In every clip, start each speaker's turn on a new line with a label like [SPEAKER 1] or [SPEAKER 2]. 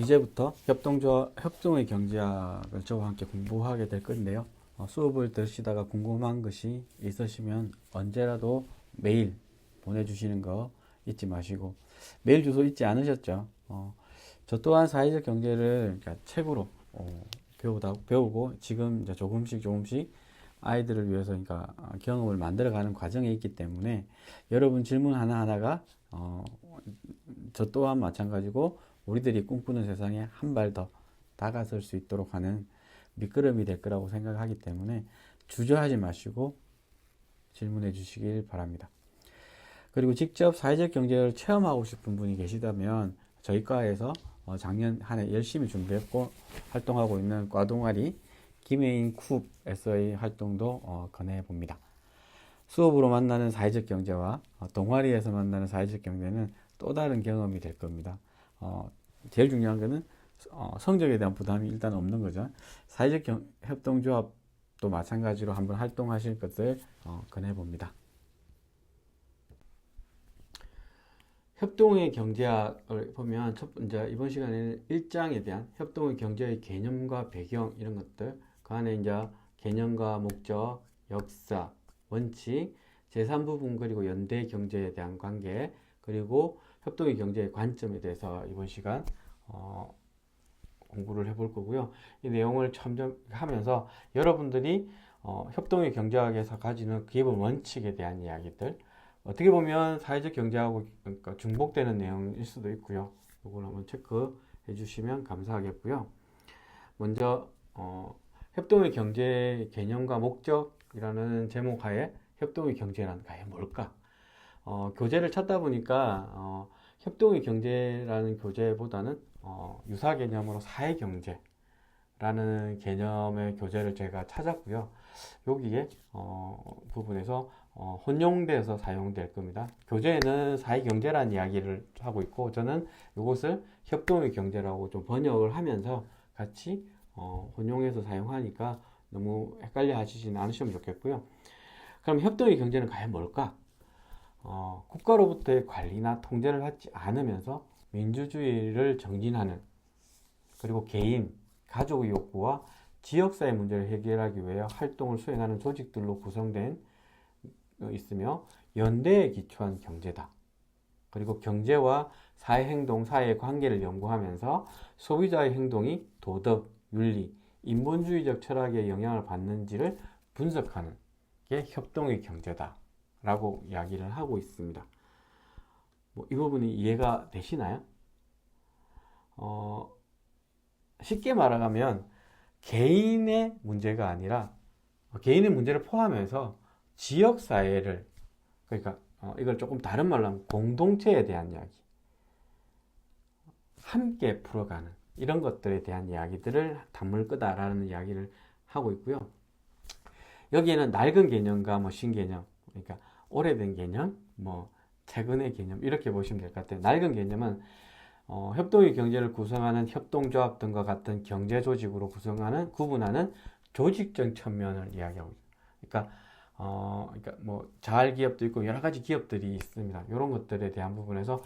[SPEAKER 1] 이제부터 협동의 경제학을 저와 함께 공부하게 될 건데요. 수업을 들으시다가 궁금한 것이 있으시면 언제라도 메일 보내주시는 거 잊지 마시고, 메일 주소 잊지 않으셨죠? 저 또한 사회적 경제를 그러니까 책으로 배우고 지금 이제 조금씩 아이들을 위해서 그러니까 경험을 만들어가는 과정에 있기 때문에 여러분 질문 하나하나가 저 또한 마찬가지고 우리들이 꿈꾸는 세상에 한 발 더 다가설 수 있도록 하는 미끄럼이 될 거라고 생각하기 때문에 주저하지 마시고 질문해 주시길 바랍니다. 그리고 직접 사회적 경제를 체험하고 싶은 분이 계시다면 저희 과에서 작년 한 해 열심히 준비했고 활동하고 있는 과 동아리 김혜인 쿱에서의 활동도 권해 봅니다. 수업으로 만나는 사회적 경제와 동아리에서 만나는 사회적 경제는 또 다른 경험이 될 겁니다. 제일 중요한 것은 성적에 대한 부담이 일단 없는 거죠. 사회적 협동조합도 마찬가지로 한번 활동하실 것을 권해 봅니다. 협동의 경제학을 보면 이제 이번 시간에는 1장에 대한 협동의 경제의 개념과 배경 이런 것들, 그 안에 이제 개념과 목적, 역사, 원칙, 제3부분 그리고 연대 경제에 대한 관계, 그리고 협동의 경제의 관점에 대해서 이번 시간 공부를 해볼 거고요. 이 내용을 첨언하면서 여러분들이 협동의 경제학에서 가지는 기본 원칙에 대한 이야기들, 어떻게 보면 사회적 경제하고 그러니까 중복되는 내용일 수도 있고요. 이걸 한번 체크해 주시면 감사하겠고요. 먼저 협동의 경제 개념과 목적이라는 제목 하에 협동의 경제란 과연 뭘까? 교재를 찾다 보니까 협동의 경제라는 교재보다는 유사 개념으로 사회 경제라는 개념의 교재를 제가 찾았고요. 여기에 부분에서 혼용돼서 사용될 겁니다. 교재에는 사회경제라는 이야기를 하고 있고 저는 이것을 협동의 경제라고 좀 번역을 하면서 같이 혼용해서 사용하니까 너무 헷갈려 하시지는 않으시면 좋겠고요. 그럼 협동의 경제는 과연 뭘까? 국가로부터의 관리나 통제를 받지 않으면서 민주주의를 정진하는, 그리고 개인, 가족의 욕구와 지역사회 문제를 해결하기 위해 활동을 수행하는 조직들로 구성된 있으며 연대에 기초한 경제다. 그리고 경제와 사회행동, 사회의 관계를 연구하면서 소비자의 행동이 도덕, 윤리, 인본주의적 철학에 영향을 받는지를 분석하는 게 협동의 경제다 라고 이야기를 하고 있습니다. 이 부분이 이해가 되시나요? 쉽게 말하면 개인의 문제가 아니라 개인의 문제를 포함해서 지역사회를, 그러니까 이걸 조금 다른 말로 하면 공동체에 대한 이야기, 함께 풀어가는 이런 것들에 대한 이야기들을 담을 거다라는 이야기를 하고 있고요. 여기에는 낡은 개념과 신개념, 그러니까 오래된 개념, 최근의 개념 이렇게 보시면 될 것 같아요. 낡은 개념은 협동의 경제를 구성하는 협동조합 등과 같은 경제 조직으로 구분하는 조직적 측면을 이야기하고 있습니다. 그러니까 자활기업도 있고 여러 가지 기업들이 있습니다. 이런 것들에 대한 부분에서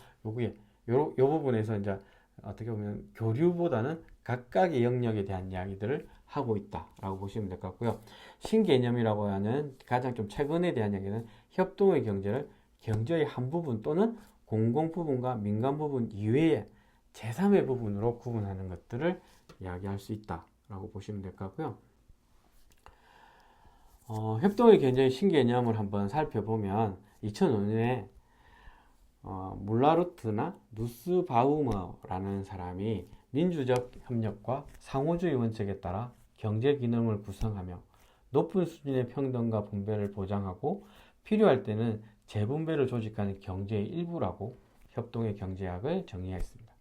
[SPEAKER 1] 요 부분에서 이제 어떻게 보면 교류보다는 각각의 영역에 대한 이야기들을 하고 있다라고 보시면 될 것 같고요. 신개념이라고 하는 가장 좀 최근에 대한 얘기는 협동의 경제를 경제의 한 부분 또는 공공 부분과 민간 부분 이외의 제3의 부분으로 구분하는 것들을 이야기할 수 있다라고 보시면 될 것 같고요. 협동의 경제의 신개념을 한번 살펴보면 2005년에 물라루트나 누스바우머라는 사람이 민주적 협력과 상호주의 원칙에 따라 경제 기능을 구성하며 높은 수준의 평등과 분배를 보장하고 필요할 때는 재분배를 조직하는 경제의 일부라고 협동의 경제학을 정의했습니다.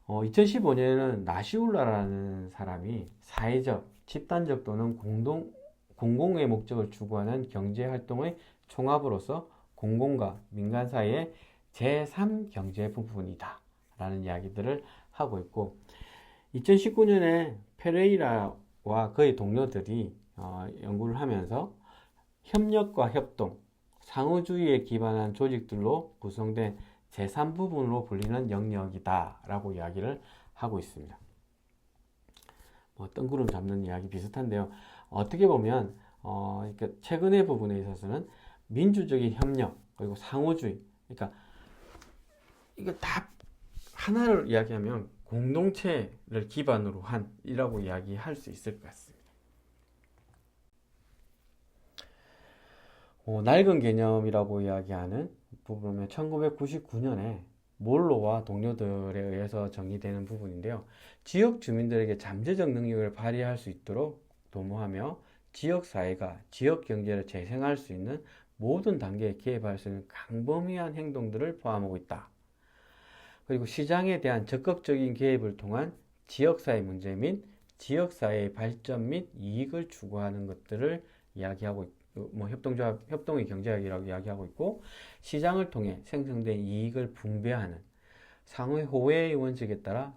[SPEAKER 1] 2015년에는 나시울라라는 사람이 사회적, 집단적 또는 공공의 목적을 추구하는 경제활동의 총합으로서 공공과 민간 사이의 제3경제 부분이다 라는 이야기들을 하고 있고, 2019년에 페레이라와 그의 동료들이 연구를 하면서 협력과 협동, 상호주의에 기반한 조직들로 구성된 제3부분으로 불리는 영역이다라고 이야기를 하고 있습니다. 뜬구름 잡는 이야기 비슷한데요. 어떻게 보면 최근의 부분에 있어서는 민주적인 협력 그리고 상호주의, 그러니까 이거 다 하나를 이야기하면 공동체를 기반으로 한이라고 이야기할 수 있을 것 같습니다. 낡은 개념이라고 이야기하는 부분은 1999년에 몰로와 동료들에 의해서 정의되는 부분인데요. 지역 주민들에게 잠재적 능력을 발휘할 수 있도록 도모하며 지역사회가 지역 경제를 재생할 수 있는 모든 단계에 개입할 수 있는 광범위한 행동들을 포함하고 있다. 그리고 시장에 대한 적극적인 개입을 통한 지역사회 문제 및 지역사회의 발전 및 이익을 추구하는 것들을 이야기하고 있고, 협동의 경제학이라고 이야기하고 있고, 시장을 통해 생성된 이익을 분배하는 상호 호혜의 원칙에 따라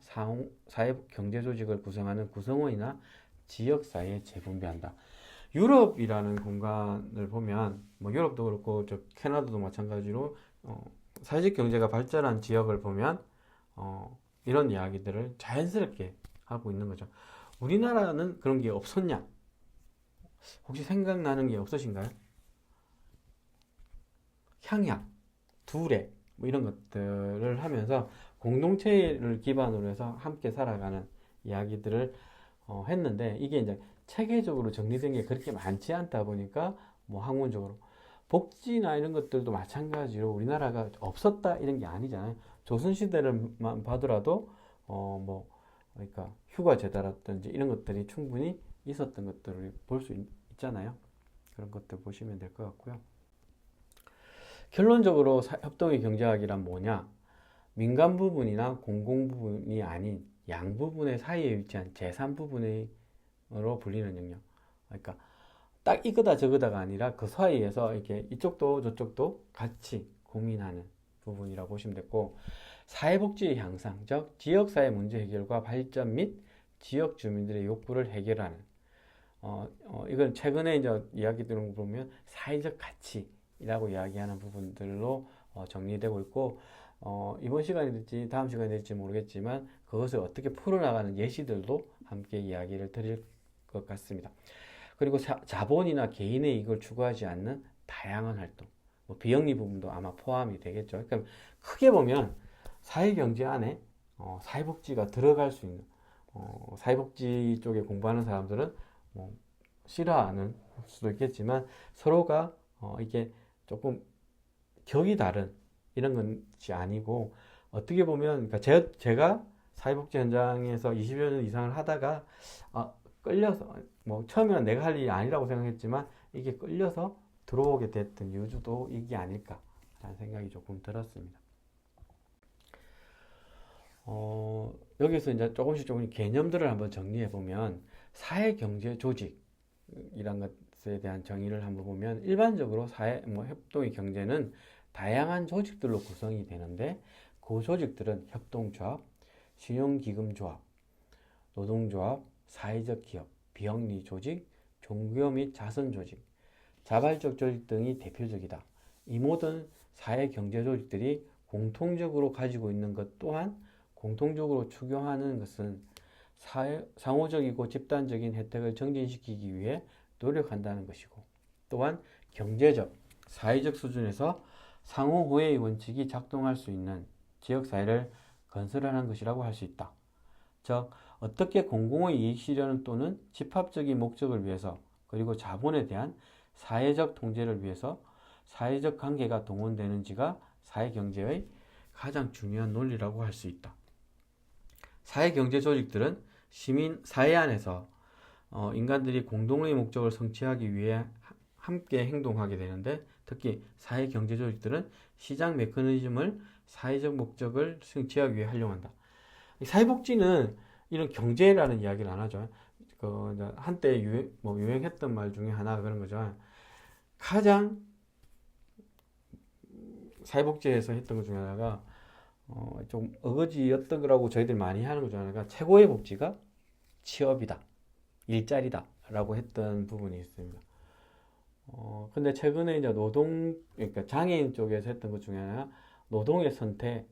[SPEAKER 1] 사회 경제 조직을 구성하는 구성원이나 지역사회에 재분배한다. 유럽이라는 공간을 보면 유럽도 그렇고 캐나다도 마찬가지로 사회적 경제가 발전한 지역을 보면 이런 이야기들을 자연스럽게 하고 있는 거죠. 우리나라는 그런 게 없었냐? 혹시 생각나는 게 없으신가요? 향약, 두레 이런 것들을 하면서 공동체를 기반으로 해서 함께 살아가는 이야기들을 했는데, 이게 이제 체계적으로 정리된 게 그렇게 많지 않다 보니까 학문적으로 복지나 이런 것들도 마찬가지로 우리나라가 없었다 이런 게 아니잖아요. 조선시대를만 봐더라도 그러니까 휴가제도라든지 이런 것들이 충분히 있었던 것들을 볼 수 있잖아요. 그런 것들 보시면 될 것 같고요. 결론적으로 협동의 경제학이란 뭐냐? 민간 부분이나 공공 부분이 아닌 양 부분의 사이에 위치한 제3부분으로 불리는 영역. 그러니까 딱 이거다 저거다가 아니라 그 사이에서 이렇게 이쪽도 저쪽도 같이 고민하는 부분이라고 보시면 됐고, 사회복지의 향상, 즉 지역사회 문제 해결과 발전 및 지역 주민들의 욕구를 해결하는 이건 최근에 이제 이야기 들은 거 보면 사회적 가치라고 이야기하는 부분들로 정리되고 있고, 이번 시간이 될지 다음 시간이 될지 모르겠지만 그것을 어떻게 풀어나가는 예시들도 함께 이야기를 드릴 것 같습니다. 그리고 자본이나 개인의 이익을 추구하지 않는 다양한 활동, 비영리 부분도 아마 포함이 되겠죠. 그러니까 크게 보면 사회경제 안에 사회복지가 들어갈 수 있는, 사회복지 쪽에 공부하는 사람들은 싫어하는 수도 있겠지만 서로가 이게 조금 격이 다른 이런 것이 아니고, 어떻게 보면 그러니까 제가 사회복지 현장에서 20여 년 이상을 하다가 끌려서 처음에는 내가 할 일이 아니라고 생각했지만 이게 끌려서 들어오게 됐던 이유도 이게 아닐까라는 생각이 조금 들었습니다. 여기서 이제 조금씩 개념들을 한번 정리해 보면, 사회경제 조직이란 것에 대한 정의를 한번 보면, 일반적으로 협동의 경제는 다양한 조직들로 구성이 되는데, 그 조직들은 협동조합, 신용기금조합, 노동조합, 사회적 기업, 비영리 조직, 종교 및 자선조직, 자발적 조직 등이 대표적이다. 이 모든 사회경제 조직들이 공통적으로 가지고 있는 것 또한 공통적으로 추구하는 것은 상호적이고 집단적인 혜택을 증진시키기 위해 노력한다는 것이고, 또한 경제적, 사회적 수준에서 상호호혜의 원칙이 작동할 수 있는 지역사회를 건설하는 것이라고 할 수 있다. 즉, 어떻게 공공의 이익 실현 또는 집합적인 목적을 위해서, 그리고 자본에 대한 사회적 통제를 위해서 사회적 관계가 동원되는지가 사회경제의 가장 중요한 논리라고 할 수 있다. 사회경제 조직들은 사회 안에서 인간들이 공동의 목적을 성취하기 위해 함께 행동하게 되는데, 특히 사회경제 조직들은 시장 메커니즘을 사회적 목적을 성취하기 위해 활용한다. 사회복지는 이런 경제라는 이야기를 안 하죠. 한때 유행했던 말 중에 하나가 그런 거죠. 가장 사회복지에서 했던 것 중에 하나가 좀 어거지였던 거라고 저희들 많이 하는 것 중에 하나가, 최고의 복지가 취업이다, 일자리다 라고 했던 부분이 있습니다. 근데 최근에 이제 그러니까 장애인 쪽에서 했던 것 중에 하나가 노동의 선택에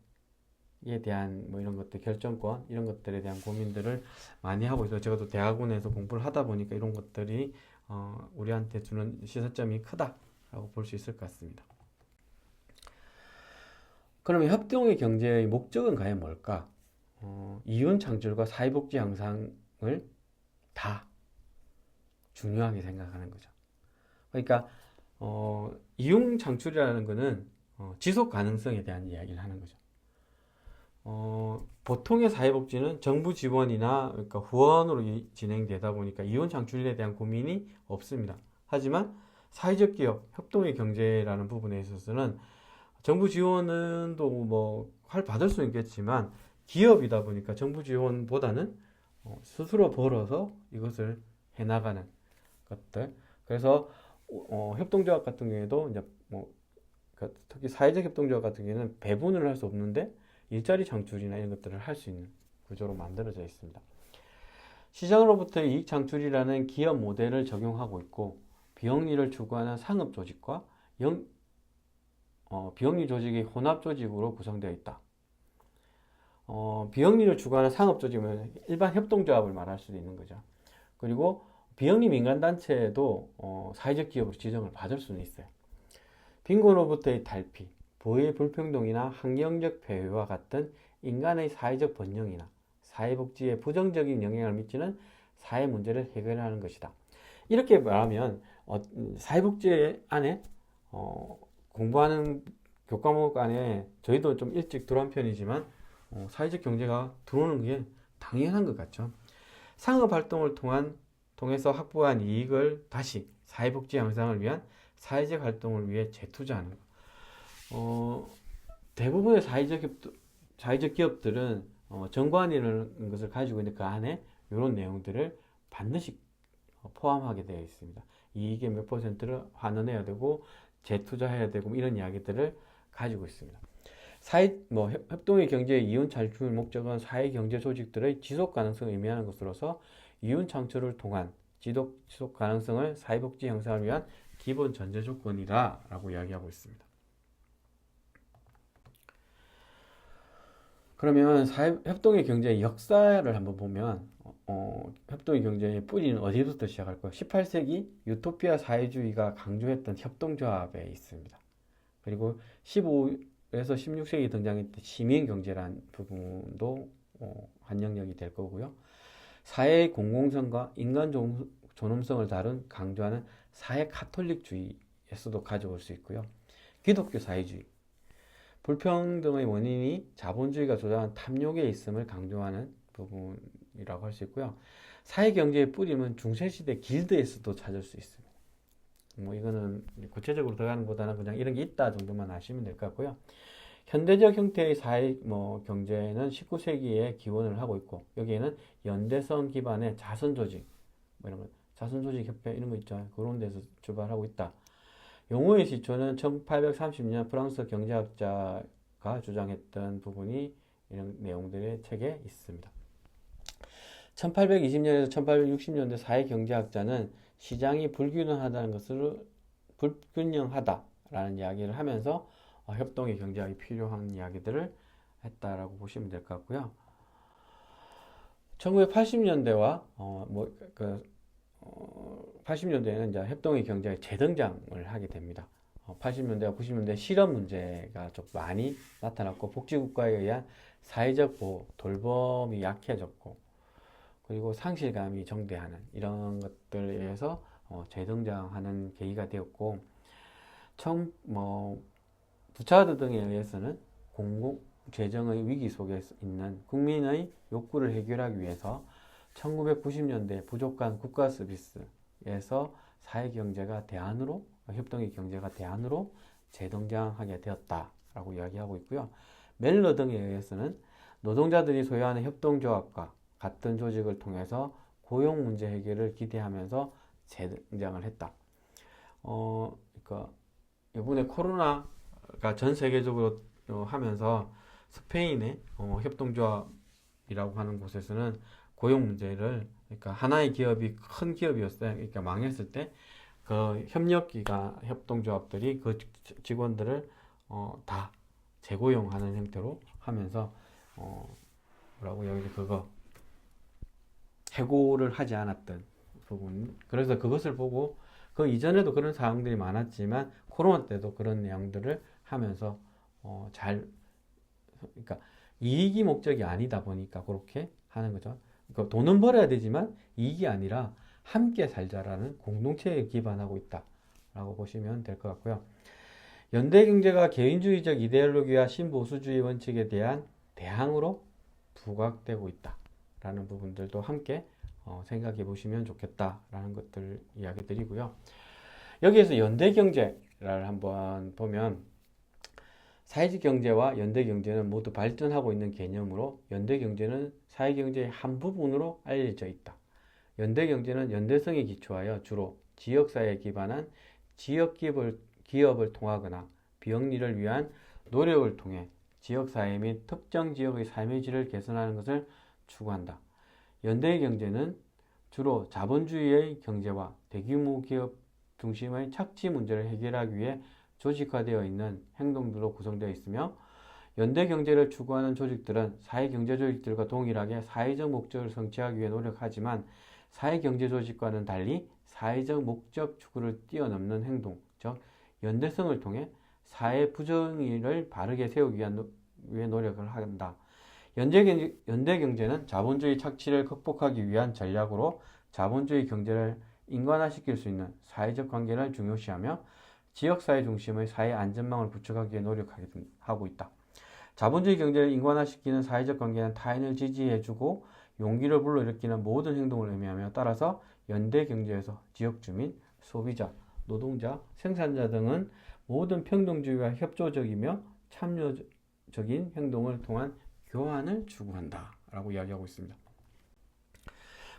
[SPEAKER 1] 대한 뭐 이런 것들, 결정권 이런 것들에 대한 고민들을 많이 하고 있어요. 제가 또 대학원에서 공부를 하다 보니까 이런 것들이 우리한테 주는 시사점이 크다라고 볼 수 있을 것 같습니다. 그러면 협동의 경제의 목적은 과연 뭘까? 이윤 창출과 사회복지 향상을 다 중요하게 생각하는 거죠. 그러니까 이윤 창출이라는 거는 지속 가능성에 대한 이야기를 하는 거죠. 보통의 사회복지는 정부 지원이나 그러니까 후원으로 진행되다 보니까 이윤 창출에 대한 고민이 없습니다. 하지만 사회적 기업, 협동의 경제라는 부분에 있어서는 정부 지원은 또 뭐 받을 수 있겠지만 기업이다 보니까 정부 지원보다는 스스로 벌어서 이것을 해나가는 것들. 그래서 협동조합 같은 경우에도 이제 뭐 특히 사회적 협동조합 같은 경우에는 배분을 할 수 없는데 일자리 창출이나 이런 것들을 할 수 있는 구조로 만들어져 있습니다. 시장으로부터의 이익 창출이라는 기업 모델을 적용하고 있고 비영리를 추구하는 상업 조직과 비영리 조직이 혼합 조직으로 구성되어 있다. 비영리를 추구하는 상업 조직은 일반 협동조합을 말할 수도 있는 거죠. 그리고 비영리 민간단체도 사회적 기업으로 지정을 받을 수는 있어요. 빈곤으로부터의 탈피, 부의 불평등이나 환경적 폐해와 같은 인간의 사회적 번영이나 사회복지에 부정적인 영향을 미치는 사회 문제를 해결하는 것이다. 이렇게 말하면 사회복지 안에 공부하는 교과목 안에 저희도 좀 일찍 들어온 편이지만 사회적 경제가 들어오는 게 당연한 것 같죠. 상업활동을 통해서 확보한 이익을 다시 사회복지 향상을 위한 사회적 활동을 위해 재투자하는 것. 대부분의 사회적 기업들은 정관이라는 것을 가지고 있는 그 안에 이런 내용들을 반드시 포함하게 되어 있습니다. 이익의 몇 %를 환원해야 되고 재투자해야 되고 이런 이야기들을 가지고 있습니다. 협동의 경제의 이윤 창출 목적은 사회 경제 조직들의 지속 가능성을 의미하는 것으로서 이윤 창출을 통한 지속 가능성을 사회복지 향상을 위한 기본 전제 조건이다 라고 이야기하고 있습니다. 그러면 협동의 경제의 역사를 한번 보면 협동의 경제의 뿌리는 어디부터 시작할까요? 18세기 유토피아 사회주의가 강조했던 협동조합에 있습니다. 그리고 15에서 16세기 등장했던 시민경제란 부분도 환영역이 될 거고요. 사회의 공공성과 인간 존엄성을 다룬 강조하는 사회 카톨릭주의에서도 가져올 수 있고요. 기독교 사회주의, 불평등의 원인이 자본주의가 조장한 탐욕에 있음을 강조하는 부분이라고 할 수 있고요. 사회경제의 뿌림은 중세시대 길드에서도 찾을 수 있습니다. 뭐 이거는 구체적으로 들어가는 것보다는 그냥 이런 게 있다 정도만 아시면 될 것 같고요. 현대적 형태의 사회 경제는 19세기에 기원을 하고 있고 여기에는 연대성 기반의 자선조직, 뭐 이런 거, 자선조직 협회 이런 거 있죠. 그런 데서 출발하고 있다. 용어의 시초는 1830년 프랑스 경제학자가 주장했던 부분이 이런 내용들의 책에 있습니다. 1820년에서 1860년대 사회경제학자는 시장이 불균형하다는 것을 불균형하다라는 이야기를 하면서 협동의 경제학이 필요한 이야기들을 했다라고 보시면 될 것 같고요. 1980년대와 80년대에는 이제 협동의 경제가 재등장을 하게 됩니다. 80년대와 90년대 실업 문제가 좀 많이 나타났고 복지국가에 의한 사회적 보호, 돌봄이 약해졌고 그리고 상실감이 정대하는 이런 것들에 의해서 재등장하는 계기가 되었고 부차드 등에 의해서는 공공 재정의 위기 속에 있는 국민의 욕구를 해결하기 위해서 1990년대 부족한 국가 서비스에서 사회경제가 대안으로 협동의 경제가 대안으로 재등장하게 되었다라고 이야기하고 있고요. 멜러 등에 의해서는 노동자들이 소유하는 협동조합과 같은 조직을 통해서 고용 문제 해결을 기대하면서 재등장을 했다. 그러니까 이번에 코로나가 전 세계적으로 하면서 스페인의 협동조합이라고 하는 곳에서는 고용 문제를 그러니까 하나의 기업이 큰 기업이었어요. 그러니까 망했을 때 그 협력기관 협동조합들이 그 직원들을 다 재고용하는 형태로 하면서 뭐라고 여기 그거 해고를 하지 않았던 부분. 그래서 그것을 보고 그 이전에도 그런 사항들이 많았지만 코로나 때도 그런 내용들을 하면서 그러니까 이익이 목적이 아니다 보니까 그렇게 하는 거죠. 그러니까 돈은 벌어야 되지만 이익이 아니라 함께 살자라는 공동체에 기반하고 있다라고 보시면 될 것 같고요. 연대경제가 개인주의적 이데올로기와 신보수주의 원칙에 대한 대항으로 부각되고 있다라는 부분들도 함께 생각해 보시면 좋겠다라는 것들 이야기 드리고요. 여기에서 연대경제를 한번 보면 사회적 경제와 연대경제는 모두 발전하고 있는 개념으로 연대경제는 사회경제의 한 부분으로 알려져 있다. 연대경제는 연대성에 기초하여 주로 지역사회에 기반한 기업을 통하거나 비영리를 위한 노력을 통해 지역사회 및 특정 지역의 삶의 질을 개선하는 것을 추구한다. 연대경제는 주로 자본주의의 경제와 대규모 기업 중심의 착취 문제를 해결하기 위해 조직화되어 있는 행동들로 구성되어 있으며 연대경제를 추구하는 조직들은 사회경제조직들과 동일하게 사회적 목적을 성취하기 위해 노력하지만 사회경제조직과는 달리 사회적 목적 추구를 뛰어넘는 행동, 즉 연대성을 통해 사회 부정의를 바르게 세우기 위해 노력을 한다. 연대경제는 자본주의 착취를 극복하기 위한 전략으로 자본주의 경제를 인간화시킬 수 있는 사회적 관계를 중요시하며 지역사회 중심의 사회 안전망을 구축하기 위해 노력하고 있다. 자본주의 경제를 인간화시키는 사회적 관계는 타인을 지지해주고 용기를 불러일으키는 모든 행동을 의미하며 따라서 연대경제에서 지역주민, 소비자, 노동자, 생산자 등은 모든 평등주의와 협조적이며 참여적인 행동을 통한 교환을 추구한다 라고 이야기하고 있습니다.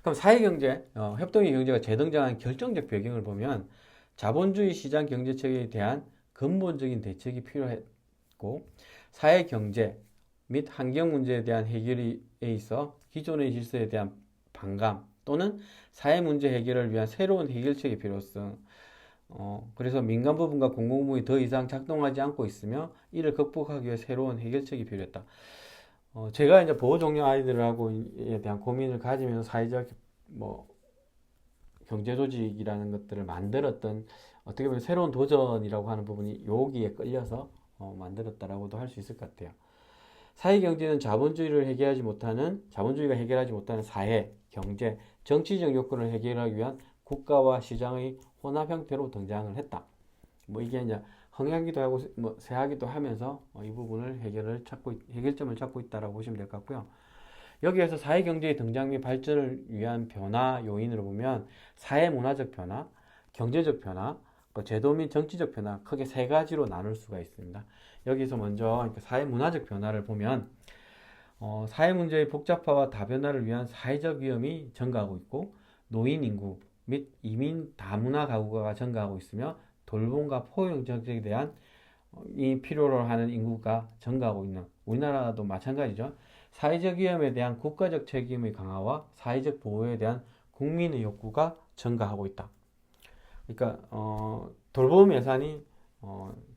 [SPEAKER 1] 그럼 사회경제, 협동의 경제가 재등장한 결정적 배경을 보면 자본주의 시장 경제체계에 대한 근본적인 대책이 필요했고 사회경제 및 환경 문제에 대한 해결에 있어 기존의 질서에 대한 반감 또는 사회 문제 해결을 위한 새로운 해결책의 필요성 그래서 민간 부분과 공공부문이 더 이상 작동하지 않고 있으며 이를 극복하기 위해 새로운 해결책이 필요했다. 제가 이제 보호종료 아이들하고에 대한 고민을 가지면서 사회적 경제조직이라는 것들을 만들었던 어떻게 보면 새로운 도전이라고 하는 부분이 여기에 끌려서 만들었다라고도 할 수 있을 것 같아요. 사회경제는 자본주의가 해결하지 못하는 사회, 경제, 정치적 요건을 해결하기 위한 국가와 시장의 혼합 형태로 등장을 했다. 이게 이제 흥하기도 하고 쇠하기도 하면서 이 부분을 해결점을 찾고 있다라고 보시면 될 것 같고요. 여기에서 사회경제의 등장 및 발전을 위한 변화 요인으로 보면 사회문화적 변화, 경제적 변화, 제도 및 정치적 변화 크게 세 가지로 나눌 수가 있습니다. 여기서 먼저 사회문화적 변화를 보면 사회 문제의 복잡화와 다변화를 위한 사회적 위험이 증가하고 있고 노인 인구 및 이민 다문화 가구가 증가하고 있으며 돌봄과 포용 정책에 대한 이 필요로 하는 인구가 증가하고 있는 우리나라도 마찬가지죠. 사회적 위험에 대한 국가적 책임의 강화와 사회적 보호에 대한 국민의 욕구가 증가하고 있다. 그러니까 돌봄 예산이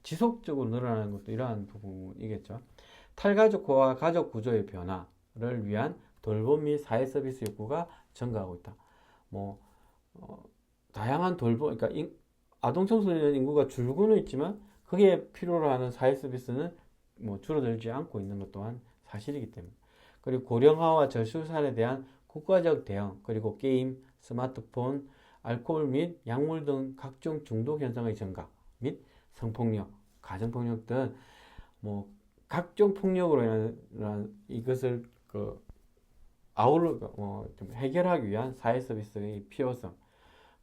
[SPEAKER 1] 지속적으로 늘어나는 것도 이러한 부분이겠죠. 탈가족화와 가족 구조의 변화를 위한 돌봄 및 사회 서비스 욕구가 증가하고 있다. 다양한 돌봄, 그러니까 아동 청소년 인구가 줄고는 있지만 그게 필요로 하는 사회 서비스는 줄어들지 않고 있는 것 또한 사실이기 때문에. 그리고 고령화와 저출산에 대한 국가적 대응, 그리고 게임, 스마트폰, 알코올 및 약물 등 각종 중독 현상의 증가 및 성폭력, 가정폭력 등 각종 폭력으로 인한 이것을 좀 해결하기 위한 사회 서비스의 필요성,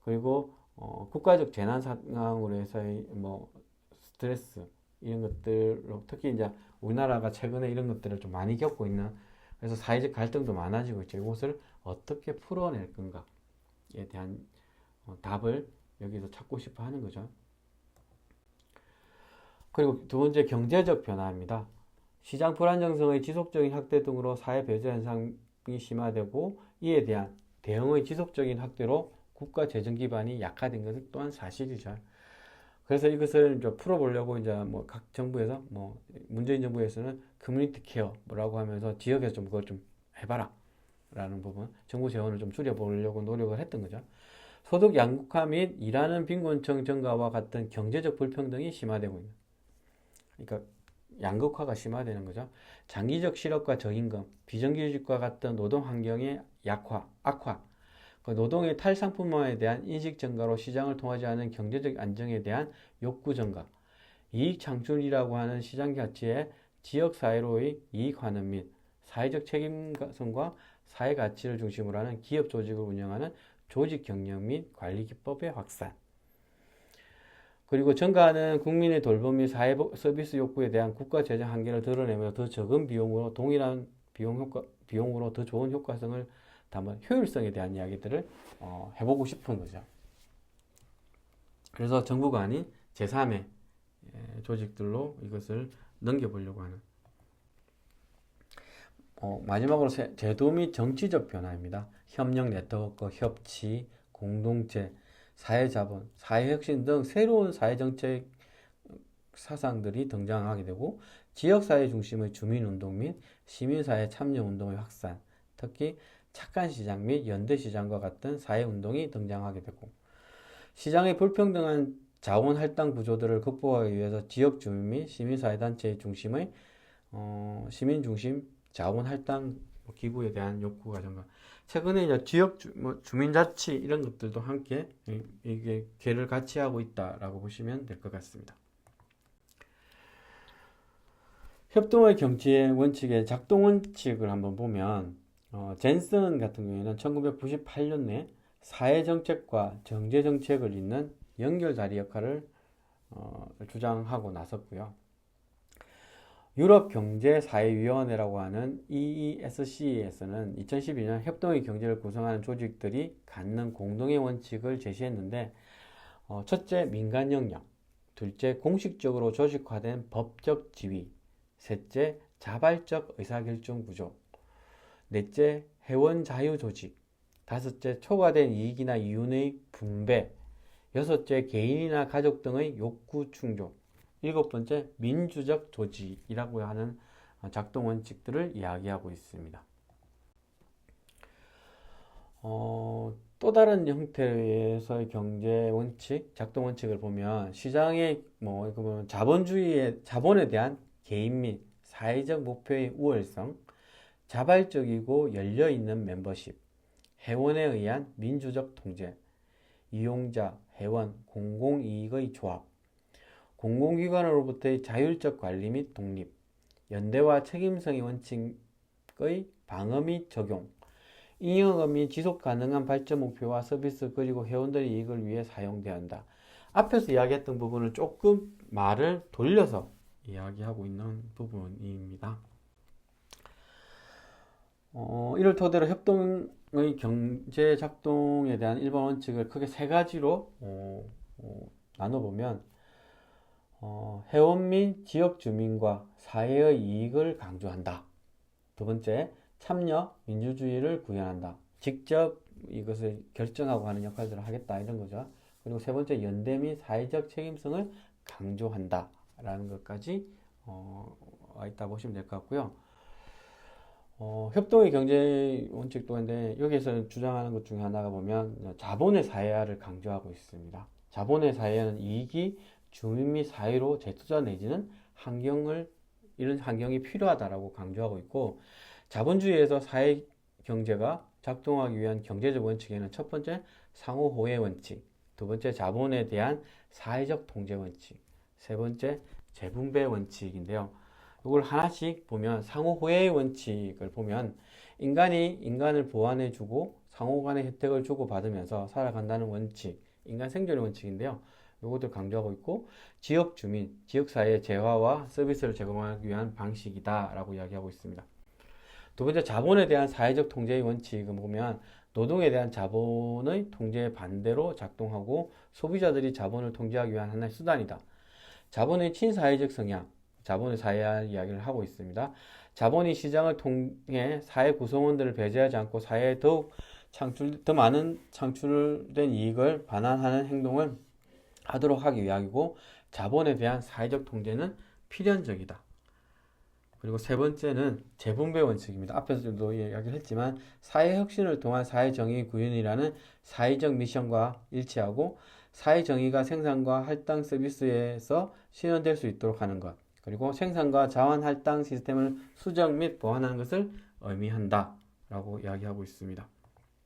[SPEAKER 1] 그리고 국가적 재난 상황으로 해서의 스트레스 이런 것들로 특히 이제 우리나라가 최근에 이런 것들을 좀 많이 겪고 있는, 그래서 사회적 갈등도 많아지고 있죠. 이것을 어떻게 풀어낼 건가에 대한 답을 여기서 찾고 싶어 하는 거죠. 그리고 두 번째, 경제적 변화입니다. 시장 불안정성의 지속적인 확대 등으로 사회 배제 현상이 심화되고 이에 대한 대응의 지속적인 확대로 국가 재정 기반이 약화된 것은 또한 사실이죠. 그래서 이것을 이제 풀어보려고 이제 뭐 각 정부에서 뭐 문재인 정부에서는 커뮤니티 케어 뭐라고 하면서 지역에서 좀 그걸 좀 해봐라 라는 부분, 정부 재원을 좀 줄여보려고 노력을 했던 거죠. 소득 양극화 및 일하는 빈곤층 증가와 같은 경제적 불평등이 심화되고 있는, 그러니까 양극화가 심화되는 거죠. 장기적 실업과 저임금, 비정규직과 같은 노동 환경의 악화, 그 노동의 탈상품화에 대한 인식 증가로 시장을 통하지 않은 경제적 안정에 대한 욕구 증가, 이익 창출이라고 하는 시장 가치의 지역 사회로의 이익 환원 및 사회적 책임성과 사회 가치를 중심으로 하는 기업 조직을 운영하는 조직 경영 및 관리 기법의 확산, 그리고 증가하는 국민의 돌봄 및 사회 서비스 욕구에 대한 국가 재정 한계를 드러내며 더 적은 비용으로 동일한 비용으로 더 좋은 효과성을 담은 효율성에 대한 이야기들을 해보고 싶은 거죠. 그래서 정부가 아닌 제3의 조직들로 이것을 넘겨보려고 하는. 마지막으로 제도 및 정치적 변화입니다. 협력 네트워크, 협치, 공동체, 사회자본, 사회혁신 등 새로운 사회정책 사상들이 등장하게 되고, 지역사회 중심의 주민운동 및 시민사회 참여운동의 확산, 특히 착한 시장 및 연대시장과 같은 사회운동이 등장하게 되고, 시장의 불평등한 자원 할당 구조들을 극복하기 위해서 지역 주민 및 시민사회단체의 중심의 시민 중심 자원 할당 기구에 대한 욕구가 증가. 최근에 이제 지역 주민자치 이런 것들도 함께 이게 개를 같이 하고 있다라고 보시면 될 것 같습니다. 협동의 경제의 원칙의 작동 원칙을 한번 보면 젠슨 같은 경우에는 1998년에 사회정책과 경제정책을 잇는 연결다리 역할을 주장하고 나섰고요. 유럽경제사회위원회라고 하는 EESC에서는 2012년 협동의 경제를 구성하는 조직들이 갖는 공동의 원칙을 제시했는데, 첫째, 민간 영역, 둘째, 공식적으로 조직화된 법적 지위, 셋째, 자발적 의사결정 구조, 넷째, 회원 자유 조직, 다섯째, 초과된 이익이나 이윤의 분배, 여섯째, 개인이나 가족 등의 욕구 충족, 일곱 번째, 민주적 조직이라고 하는 작동 원칙들을 이야기하고 있습니다. 또 다른 형태에서의 경제 원칙, 작동 원칙을 보면 시장의 자본에 대한 개인 및 사회적 목표의 우월성, 자발적이고 열려있는 멤버십, 회원에 의한 민주적 통제, 이용자, 회원, 공공이익의 조합, 공공기관으로부터의 자율적 관리 및 독립, 연대와 책임성의 원칙의 방어 및 적용, 잉여 및 지속 가능한 발전 목표와 서비스 그리고 회원들의 이익을 위해 사용되어야 한다. 앞에서 이야기했던 부분을 조금 말을 돌려서 이야기하고 있는 부분입니다. 이를 토대로 협동의 경제 작동에 대한 일반 원칙을 크게 세 가지로 나눠보면, 회원 및 지역 주민과 사회의 이익을 강조한다. 두 번째, 참여, 민주주의를 구현한다. 직접 이것을 결정하고 하는 역할들을 하겠다 이런 거죠. 그리고 세 번째, 연대 및 사회적 책임성을 강조한다 라는 것까지 와 있다 보시면 될 것 같고요. 협동의 경제 원칙도 있는데 여기에서 주장하는 것 중에 하나가 보면 자본의 사회화를 강조하고 있습니다. 자본의 사회화는 이익이 주민 및 사회로 재투자 내지는 이런 환경이 필요하다라고 강조하고 있고, 자본주의에서 사회 경제가 작동하기 위한 경제적 원칙에는 첫 번째, 상호 호혜 원칙, 두 번째, 자본에 대한 사회적 통제 원칙, 세 번째, 재분배 원칙인데요. 이걸 하나씩 보면 상호 호혜의 원칙을 보면 인간이 인간을 보완해주고 상호 간의 혜택을 주고받으면서 살아간다는 원칙, 인간 생존의 원칙인데요. 이것도 강조하고 있고, 지역 주민, 지역사회의 재화와 서비스를 제공하기 위한 방식이다 라고 이야기하고 있습니다. 두 번째, 자본에 대한 사회적 통제의 원칙을 보면 노동에 대한 자본의 통제에 반대로 작동하고 소비자들이 자본을 통제하기 위한 하나의 수단이다. 자본의 친사회적 성향, 자본의 사회화 이야기를 하고 있습니다. 자본이 시장을 통해 사회 구성원들을 배제하지 않고 사회에 더 많은 창출된 이익을 반환하는 행동을 하도록 하기 위함이고, 자본에 대한 사회적 통제는 필연적이다. 그리고 세 번째는 재분배 원칙입니다. 앞에서도 이야기를 했지만 사회혁신을 통한 사회정의 구현이라는 사회적 미션과 일치하고 사회정의가 생산과 할당 서비스에서 실현될 수 있도록 하는 것, 그리고 생산과 자원 할당 시스템을 수정 및 보완하는 것을 의미한다 라고 이야기하고 있습니다.